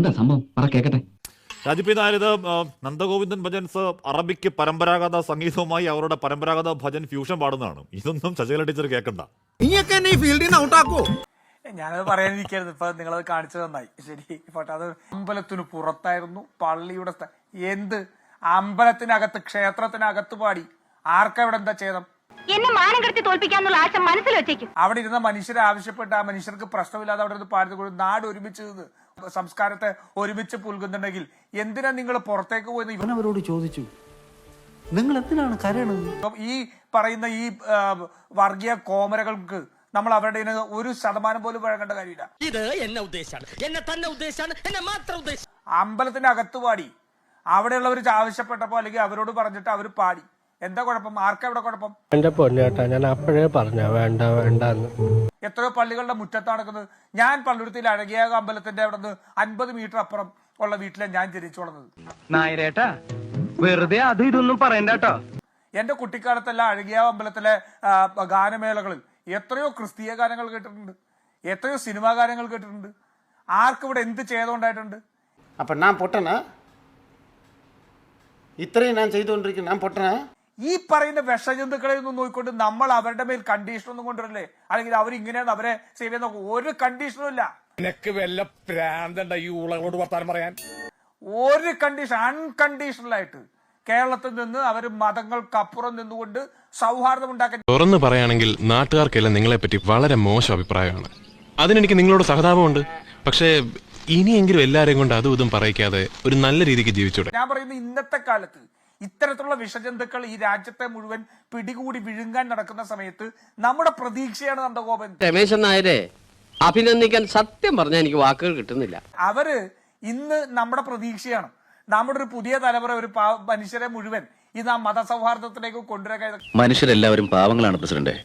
എന്താ സംഭവം പറ കേക്കട്ടെ. രാജീവ് പി നായർ, ഇത് നന്ദഗോവിന്ദൻ ഭജൻസ് അറബിക്ക് പരമ്പരാഗത സംഗീതവുമായി അവരുടെ പരമ്പരാഗത ഭജൻ ഫ്യൂഷൻ പാടുന്നതാണ്. ഇതൊന്നും ശശികല ടീച്ചർ കേൾക്കണ്ട. ഞാനത് പറയാനിരിക്കരുത്. ഇപ്പൊ നിങ്ങളത് കാണിച്ചു തന്നായി. ശരി, പോട്ടെ. അത് അമ്പലത്തിന് പുറത്തായിരുന്നു, പള്ളിയുടെ എന്ത് അമ്പലത്തിനകത്ത് ക്ഷേത്രത്തിനകത്ത് പാടി ആർക്കാ ഇവിടെ എന്താ ചെയ്തം? എന്നെ മാനം കെടുത്തി തോൽപ്പിക്കാന്നുള്ള ആശ മനസ്സിൽ വെച്ചേക്കും. അവിടെ ഇരുന്ന മനുഷ്യരെ ആവശ്യപ്പെട്ട് ആ മനുഷ്യർക്ക് പ്രശ്നമില്ലാതെ അവിടെ നിന്ന് പാടുന്ന നാട് ഒരുമിച്ച് നിന്ന് സംസ്കാരത്തെ ഒരുമിച്ച് പുൽകുന്നുണ്ടെങ്കിൽ എന്തിനാ നിങ്ങൾ പുറത്തേക്ക് പോയി? ഇവനവരോട് ചോദിച്ചു, നിങ്ങൾ എന്തിനാണ് കരയണത്? ഈ പറയുന്ന ഈ വർഗീയ കോമരകൾക്ക് നമ്മൾ അവരുടെ 1% പോലും വഴങ്ങേണ്ട കാര്യമില്ല. ഇത് എന്നെ ഉദ്ദേശാണ്, എന്നെ തന്നെ ഉദ്ദേശാണ്, എന്നെ മാത്രം ഉദ്ദേശം. അമ്പലത്തിന്റെ അകത്ത് പാടി, അവിടെയുള്ളവർ ആവശ്യപ്പെട്ടപ്പോ അല്ലെങ്കിൽ അവരോട് പറഞ്ഞിട്ട് അവർ പാടി. എന്താ കുഴപ്പം? ആർക്കാ ഇവിടെ കുഴപ്പം? എന്റെ പൊന്നേട്ടാ, ഞാൻ അപ്പോഴേ പറഞ്ഞ വേണ്ട വേണ്ടെന്ന്. എത്രയോ പള്ളികളുടെ മുറ്റത്ത് നടക്കുന്നത്. ഞാൻ പള്ളുരുത്തിയിൽ അഴകിയ അമ്പലത്തിന്റെ അവിടെ നിന്ന് 50 മീറ്റർ അപ്പുറം ഉള്ള വീട്ടിലാണ് ഞാൻ ജനിച്ചു വളർന്നത്. നായരേട്ടാ, വെറുതെ അത് ഇതൊന്നും പറയണ്ടോ. എന്റെ കുട്ടിക്കാലത്തെല്ലാം അഴകിയ അമ്പലത്തിലെ ഗാനമേളകളിൽ എത്രയോ ക്രിസ്തീയ ഗാനങ്ങൾ കേട്ടിട്ടുണ്ട്, എത്രയോ സിനിമാ ഗാനങ്ങൾ കേട്ടിട്ടുണ്ട്. ആർക്കിവിടെ എന്ത് ചെയ്തുകൊണ്ടായിട്ടുണ്ട്? അപ്പൊ ഞാൻ പൊട്ടനാ? ഇത്രയും ഞാൻ ചെയ്തുകൊണ്ടിരിക്കുന്നു, ഞാൻ പൊട്ടനാ? ഈ പറയുന്ന വിഷജന്തുക്കളെ ഒന്നും നോക്കിക്കൊണ്ട് നമ്മൾ അവരുടെ മേൽ കണ്ടീഷൻ ഒന്നും കൊണ്ടുവരല്ലേ? അല്ലെങ്കിൽ അവരിങ്ങനെയാണ് അവരെ സേവ് ചെയ്യുന്ന ഒരു കണ്ടീഷനും ഇല്ല. നിനക്ക് വല്ല പ്രാന്തണ്ട ഈ ഉളകളോട് വർത്താനം പറയാൻ? ഒരു കണ്ടീഷൻ, അൺകണ്ടീഷണലായിട്ട് കേരളത്തിൽ നിന്ന് അവർ മതങ്ങൾക്കപ്പുറം നിന്നുകൊണ്ട് സൗഹാർദ്ദം ഉണ്ടാക്കാൻ. തുറന്നു പറയുകയാണെങ്കിൽ നാട്ടുകാർക്കെല്ലാം നിങ്ങളെ പറ്റി വളരെ മോശം അഭിപ്രായമാണ്. അതിനെനിക്ക് നിങ്ങളോട് സഹതാപമുണ്ട്. പക്ഷേ ഇനിയെങ്കിലും എല്ലാരെയും കൊണ്ട് അതും ഇതും പറയിക്കാതെ ഒരു നല്ല രീതിക്ക് ജീവിച്ചൂടെ? ഞാൻ പറയുന്നത് ഇന്നത്തെ കാലത്ത് ഇത്തരത്തിലുള്ള വിഷജന്തുക്കൾ ഈ രാജ്യത്തെ മുഴുവൻ പിടികൂടി വിഴുങ്ങാൻ നടക്കുന്ന സമയത്ത് നമ്മുടെ പ്രതീക്ഷയാണ് നന്ദഗോപൻ. രമേശൻ നായരെ അഭിനന്ദിക്കാൻ സത്യം പറഞ്ഞാൽ എനിക്ക് വാക്കുകൾ കിട്ടുന്നില്ല. അവര് ഇന്ന് നമ്മുടെ പ്രതീക്ഷയാണ്. നമ്മുടെ ഒരു പുതിയ തലമുറ, ഒരു മനുഷ്യരെ മുഴുവൻ ഇത് ആ മതസൗഹാർദ്ദത്തിലേക്ക് കൊണ്ടുവരാൻ. മനുഷ്യരെല്ലാവരും പാവങ്ങളാണ് പ്രസിഡന്റ്.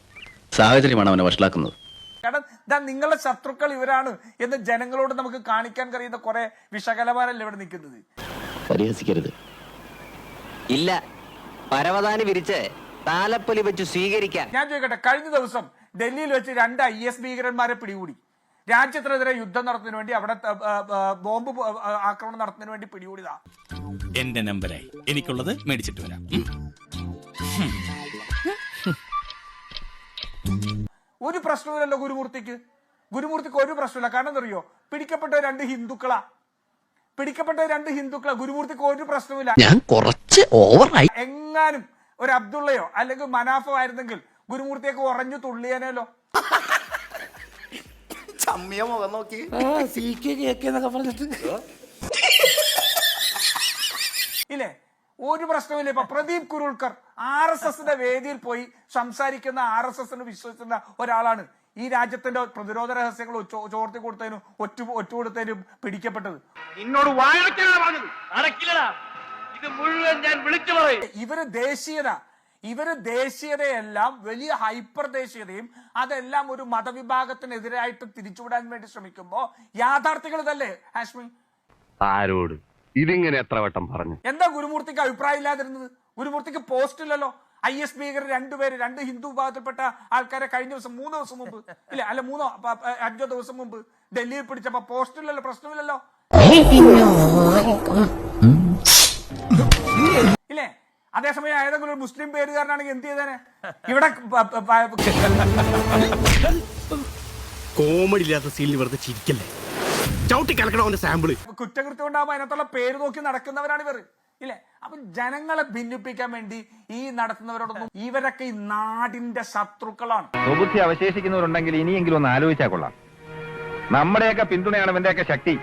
സാഹചര്യമാണ് അവനെ വഷളാക്കുന്നത്. കാരണം നിങ്ങളുടെ ശത്രുക്കൾ ഇവരാണ് എന്ന് ജനങ്ങളോട് നമുക്ക് കാണിക്കാൻ കഴിയുന്ന കുറെ വിശകലമാരല്ലേ ഇവിടെ നിൽക്കുന്നത്. പരിഹസിക്കരുത്. ഇല്ല, പരവതാനി വിരിച്ച് താലപ്പൊലി വെച്ച് സ്വീകരിക്കാൻ. ഞാൻ ചോദിക്കട്ടെ, കഴിഞ്ഞ ദിവസം ഡൽഹിയിൽ വെച്ച് 2 IS ഭീകരന്മാരെ പിടികൂടി. രാജ്യത്തിനെതിരെ യുദ്ധം നടത്തുന്നതിന് വേണ്ടി, അവിടെ ബോംബ് ആക്രമണം നടത്തുന്നതിന് വേണ്ടി പിടികൂടിയതാ. എന്റെ നമ്പരായി എനിക്കുള്ളത് മേടിച്ചിട്ട് വരാം. ഒരു പ്രശ്നമില്ലല്ലോ ഗുരുമൂർത്തിക്ക്. ഗുരുമൂർത്തിക്ക് ഒരു പ്രശ്നമില്ല. കാരണം എന്തറിയോ? പിടിക്കപ്പെട്ട 2 ഹിന്ദുക്കളാ. ഗുരുമൂർത്തിക്ക് ഒരു പ്രശ്നമില്ല. ഞാൻ കുറച്ച് ഓവറായി. എങ്ങാനും ഒരു അബ്ദുള്ളയോ അല്ലെങ്കിൽ മനാഫോ ആയിരുന്നെങ്കിൽ ഗുരുമൂർത്തിയൊക്കെ ഉറഞ്ഞു തുള്ളിയാനല്ലോ. ഇല്ലേ? ഒരു പ്രശ്നമില്ല. ഇപ്പൊ പ്രദീപ് കുരുൾക്കർ RSSന്റെ വേദിയിൽ പോയി സംസാരിക്കുന്ന, RSSന് വിശ്വസിക്കുന്ന ഒരാളാണ് ഈ രാജ്യത്തിന്റെ പ്രതിരോധ രഹസ്യങ്ങൾ ചോർത്തി കൊടുത്തതിനും ഒറ്റുകൊടുത്തതിനും പിടിക്കപ്പെട്ടത്. ഇവര് ദേശീയതയെല്ലാം വലിയ ഹൈപ്പർ ദേശീയതയും അതെല്ലാം ഒരു മതവിഭാഗത്തിനെതിരായിട്ട് തിരിച്ചുവിടാൻ വേണ്ടി ശ്രമിക്കുമ്പോ യാഥാർത്ഥ്യങ്ങൾ ഇതല്ലേ ഹാഷ്മി? ആരോട് ഇതിങ്ങനെ എത്ര വട്ടം പറഞ്ഞു? എന്താ ഗുരുമൂർത്തിക്ക് അഭിപ്രായം ഇല്ലാതിരുന്നത്? ഗുരുമൂർത്തിക്ക് പോസ്റ്റ് ഇല്ലല്ലോ. IS ഭീകരർ 2 പേര്, 2 ഹിന്ദു വിഭാഗത്തിൽപ്പെട്ട ആൾക്കാരെ കഴിഞ്ഞ ദിവസം 3 ദിവസം മുമ്പ്, ഇല്ല അല്ല 3-5 ദിവസം മുമ്പ് ഡൽഹിയിൽ പിടിച്ചപ്പോ പോസ്റ്റ് ഇല്ലല്ലോ, പ്രശ്നമില്ലല്ലോ. ഇല്ലേ? അതേസമയം ഏതെങ്കിലും ഒരു മുസ്ലിം പേരുകാരനാണെങ്കിൽ എന്ത് ചെയ്തേനെ? ഇവിടെ കോമഡി ഇല്ലാത്ത സീനിൽ വെറുതെ ചിരിക്കല്ലേ, ചവിട്ടി കലക്കണ സാമ്പിള്. കുറ്റകൃത്യം ഉണ്ടാകുമ്പോൾ അതിനകത്തുള്ള പേര് നോക്കി നടക്കുന്നവരാണ് ഇവർ. ഇല്ലേ? അപ്പൊ ജനങ്ങളെ ഭിന്നിപ്പിക്കാൻ വേണ്ടി ഈ നടത്തുന്നവരോടൊന്നും, ഇവരൊക്കെ ഈ നാടിന്റെ ശത്രുക്കളാണ്. സ്വബുദ്ധി അവശേഷിക്കുന്നവരുണ്ടെങ്കിൽ ഇനിയെങ്കിലും ഒന്ന് ആലോചിച്ചാൽ കൊള്ളാം. നമ്മുടെയൊക്കെ പിന്തുണയാണ് ഇവന്റെയൊക്കെ ശക്തി.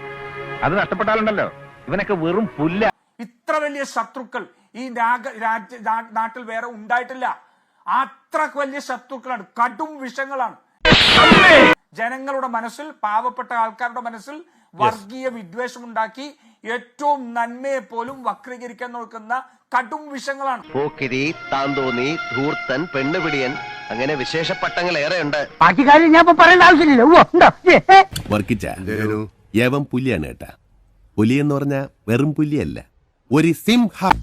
അത് നഷ്ടപ്പെട്ടാലുണ്ടല്ലോ ഇവനൊക്കെ വെറും പുല്ല. ഇത്ര വലിയ ശത്രുക്കൾ ഈ നാട്ടിൽ വേറെ ഉണ്ടായിട്ടില്ല. അത്ര വലിയ ശത്രുക്കളാണ്, കടും വിഷങ്ങളാണ്. ജനങ്ങളുടെ മനസ്സിൽ, പാവപ്പെട്ട ആൾക്കാരുടെ മനസ്സിൽ വർഗീയ വിദ്വേഷം ഉണ്ടാക്കി ഏറ്റവും നന്മയെ പോലും വക്രീകരിക്കാൻ നോക്കുന്ന കടും വിഷങ്ങളാണ്. പോക്കിരി, താന്തോന്നി, ധൂർത്തൻ, പെണ്ണുപിടിയൻ, അങ്ങനെ വിശേഷപ്പട്ടങ്ങൾ ഏറെയുണ്ട്. ബാക്കി കാര്യം ഞാൻ പറയേണ്ട ആവശ്യമില്ലല്ലോ. യവൻ പുലിയാണ് കേട്ടാ. പുലി എന്ന് പറഞ്ഞാൽ വെറും പുലിയല്ല, ഒരു സിംഹം.